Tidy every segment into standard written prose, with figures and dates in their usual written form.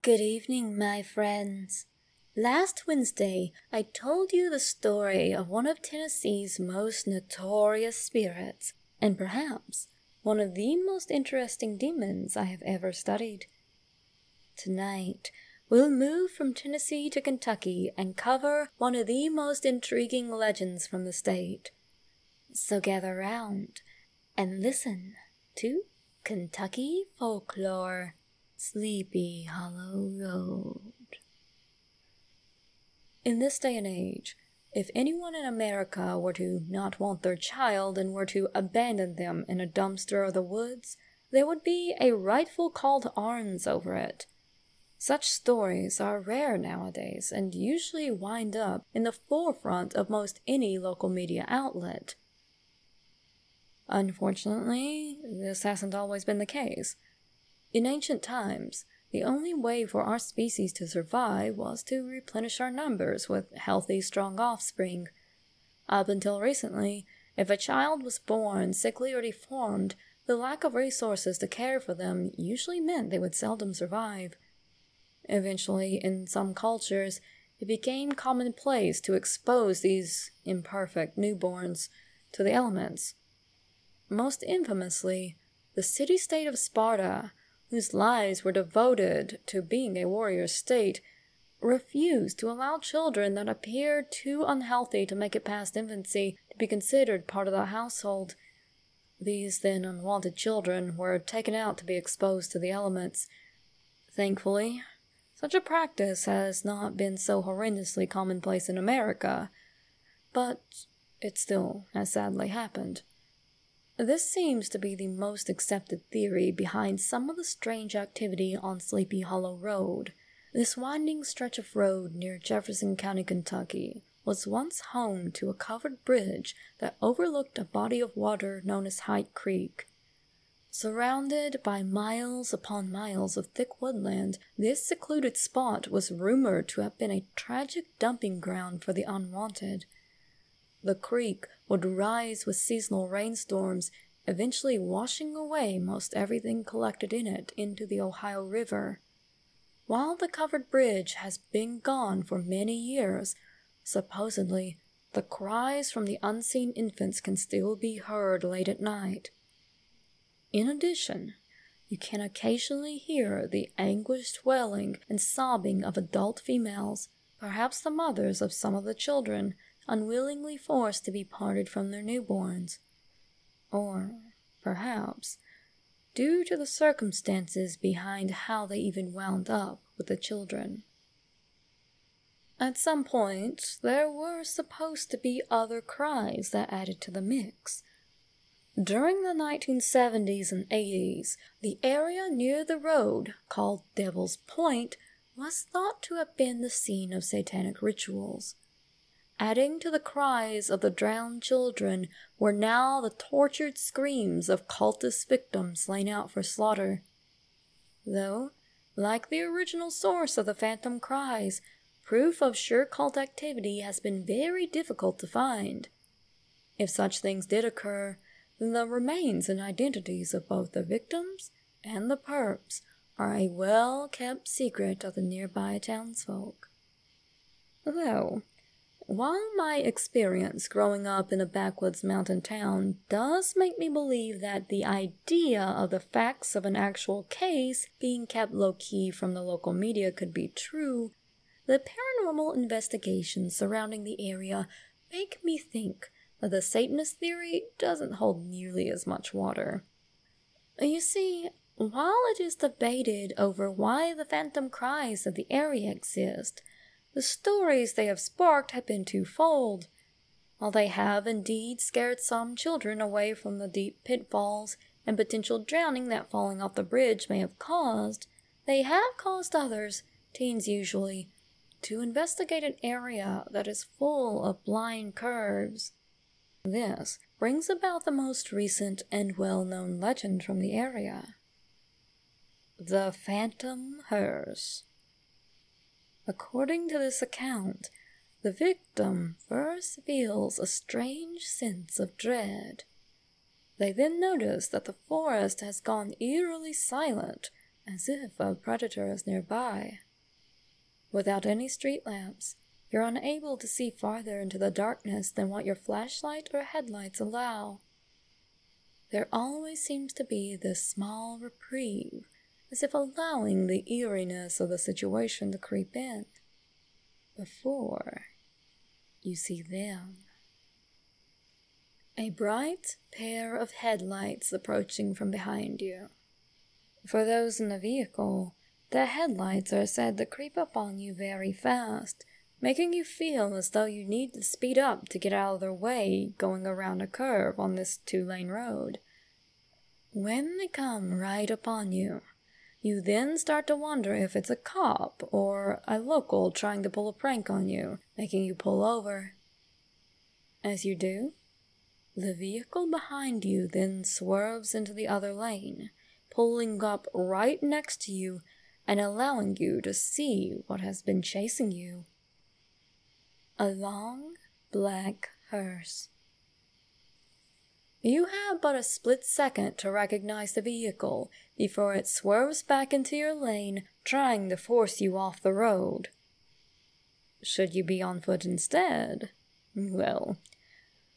Good evening, my friends. Last Wednesday, I told you the story of one of Tennessee's most notorious spirits, and perhaps one of the most interesting demons I have ever studied. Tonight, we'll move from Tennessee to Kentucky and cover one of the most intriguing legends from the state. So gather round and listen to Kentucky Folklore. Sleepy Hollow Road. In this day and age, if anyone in America were to not want their child and were to abandon them in a dumpster of the woods, there would be a rightful call to arms over it. Such stories are rare nowadays and usually wind up in the forefront of most any local media outlet. Unfortunately, this hasn't always been the case. In ancient times, the only way for our species to survive was to replenish our numbers with healthy, strong offspring. Up until recently, if a child was born sickly or deformed, the lack of resources to care for them usually meant they would seldom survive. Eventually, in some cultures, it became commonplace to expose these imperfect newborns to the elements. Most infamously, the city-state of Sparta, whose lives were devoted to being a warrior state, refused to allow children that appeared too unhealthy to make it past infancy to be considered part of the household. These then unwanted children were taken out to be exposed to the elements. Thankfully, such a practice has not been so horrendously commonplace in America, but it still has sadly happened. This seems to be the most accepted theory behind some of the strange activity on Sleepy Hollow Road. This winding stretch of road near Jefferson County, Kentucky, was once home to a covered bridge that overlooked a body of water known as Hyde Creek. Surrounded by miles upon miles of thick woodland, this secluded spot was rumored to have been a tragic dumping ground for the unwanted. The creek would rise with seasonal rainstorms, eventually washing away most everything collected in it into the Ohio River. While the covered bridge has been gone for many years, supposedly the cries from the unseen infants can still be heard late at night. In addition, you can occasionally hear the anguished wailing and sobbing of adult females, perhaps the mothers of some of the children, unwillingly forced to be parted from their newborns. Or, perhaps, due to the circumstances behind how they even wound up with the children. At some point, there were supposed to be other cries that added to the mix. During the 1970s and 80s, the area near the road, called Devil's Point, was thought to have been the scene of satanic rituals. Adding to the cries of the drowned children were now the tortured screams of cultist victims slain out for slaughter. Though, like the original source of the phantom cries, proof of sure cult activity has been very difficult to find. If such things did occur, then the remains and identities of both the victims and the perps are a well-kept secret of the nearby townsfolk. Though, while my experience growing up in a backwoods mountain town does make me believe that the idea of the facts of an actual case being kept low-key from the local media could be true, the paranormal investigations surrounding the area make me think that the Satanist theory doesn't hold nearly as much water. You see, while it is debated over why the phantom cries of the area exist, the stories they have sparked have been twofold. While they have indeed scared some children away from the deep pitfalls and potential drowning that falling off the bridge may have caused, they have caused others, teens usually, to investigate an area that is full of blind curves. This brings about the most recent and well-known legend from the area. The Phantom Hearse. According to this account, the victim first feels a strange sense of dread. They then notice that the forest has gone eerily silent, as if a predator is nearby. Without any street lamps, you're unable to see farther into the darkness than what your flashlight or headlights allow. There always seems to be this small reprieve, as if allowing the eeriness of the situation to creep in, before you see them. A bright pair of headlights approaching from behind you. For those in the vehicle, the headlights are said to creep up on you very fast, making you feel as though you need to speed up to get out of their way going around a curve on this 2-lane road. When they come right upon you, you then start to wonder if it's a cop or a local trying to pull a prank on you, making you pull over. As you do, the vehicle behind you then swerves into the other lane, pulling up right next to you and allowing you to see what has been chasing you. A long, black hearse. You have but a split second to recognize the vehicle before it swerves back into your lane, trying to force you off the road. Should you be on foot instead? Well,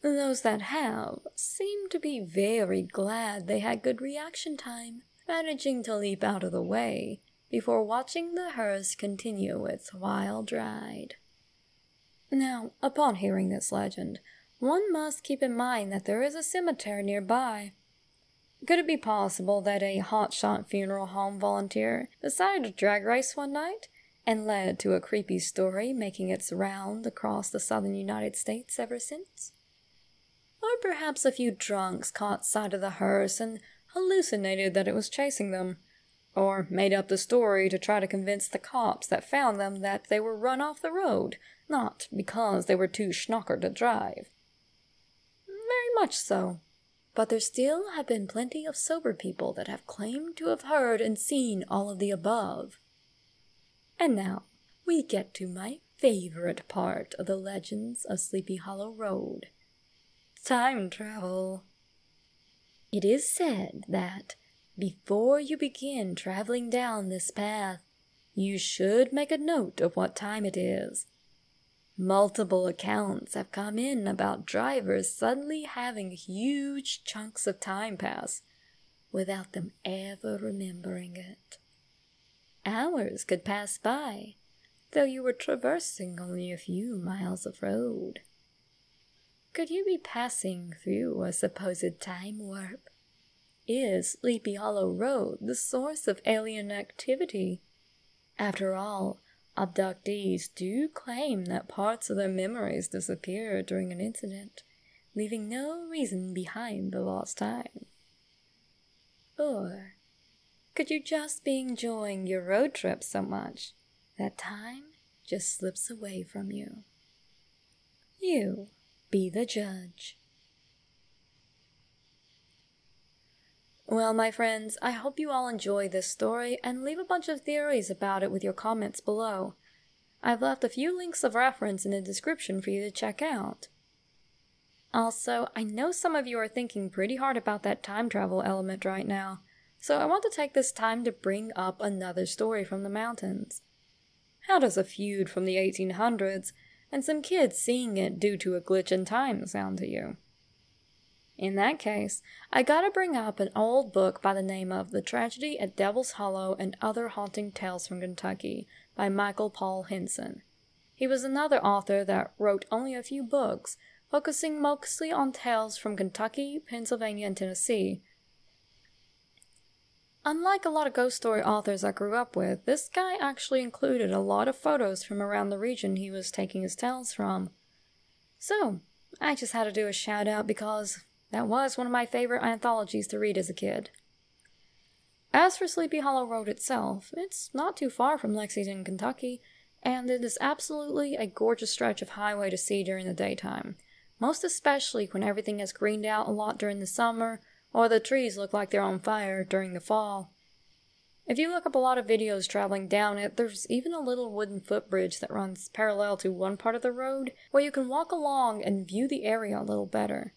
those that have seem to be very glad they had good reaction time, managing to leap out of the way before watching the hearse continue its wild ride. Now, upon hearing this legend, one must keep in mind that there is a cemetery nearby. Could it be possible that a hotshot funeral home volunteer decided to drag race one night and led to a creepy story making its round across the southern United States ever since? Or perhaps a few drunks caught sight of the hearse and hallucinated that it was chasing them, or made up the story to try to convince the cops that found them that they were run off the road, not because they were too schnockered to drive. Very much so, but there still have been plenty of sober people that have claimed to have heard and seen all of the above. And now, we get to my favorite part of the legends of Sleepy Hollow Road. Time travel. It is said that before you begin traveling down this path, you should make a note of what time it is. Multiple accounts have come in about drivers suddenly having huge chunks of time pass without them ever remembering it. Hours could pass by, though you were traversing only a few miles of road. Could you be passing through a supposed time warp? Is Sleepy Hollow Road the source of alien activity? After all, abductees do claim that parts of their memories disappear during an incident, leaving no reason behind the lost time. Or could you just be enjoying your road trip so much that time just slips away from you? You be the judge. Well, my friends, I hope you all enjoy this story and leave a bunch of theories about it with your comments below. I've left a few links of reference in the description for you to check out. Also, I know some of you are thinking pretty hard about that time travel element right now, so I want to take this time to bring up another story from the mountains. How does a feud from the 1800s and some kids seeing it due to a glitch in time sound to you? In that case, I gotta bring up an old book by the name of The Tragedy at Devil's Hollow and Other Haunting Tales from Kentucky by Michael Paul Henson. He was another author that wrote only a few books, focusing mostly on tales from Kentucky, Pennsylvania, and Tennessee. Unlike a lot of ghost story authors I grew up with, this guy actually included a lot of photos from around the region he was taking his tales from. So, I just had to do a shout out because that was one of my favorite anthologies to read as a kid. As for Sleepy Hollow Road itself, it's not too far from Lexington, Kentucky, and it is absolutely a gorgeous stretch of highway to see during the daytime, most especially when everything has greened out a lot during the summer, or the trees look like they're on fire during the fall. If you look up a lot of videos traveling down it, there's even a little wooden footbridge that runs parallel to one part of the road, where you can walk along and view the area a little better.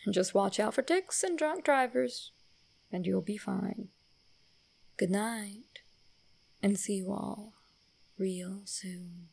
Just watch out for ticks and drunk drivers, and you'll be fine. Good night, and see you all real soon.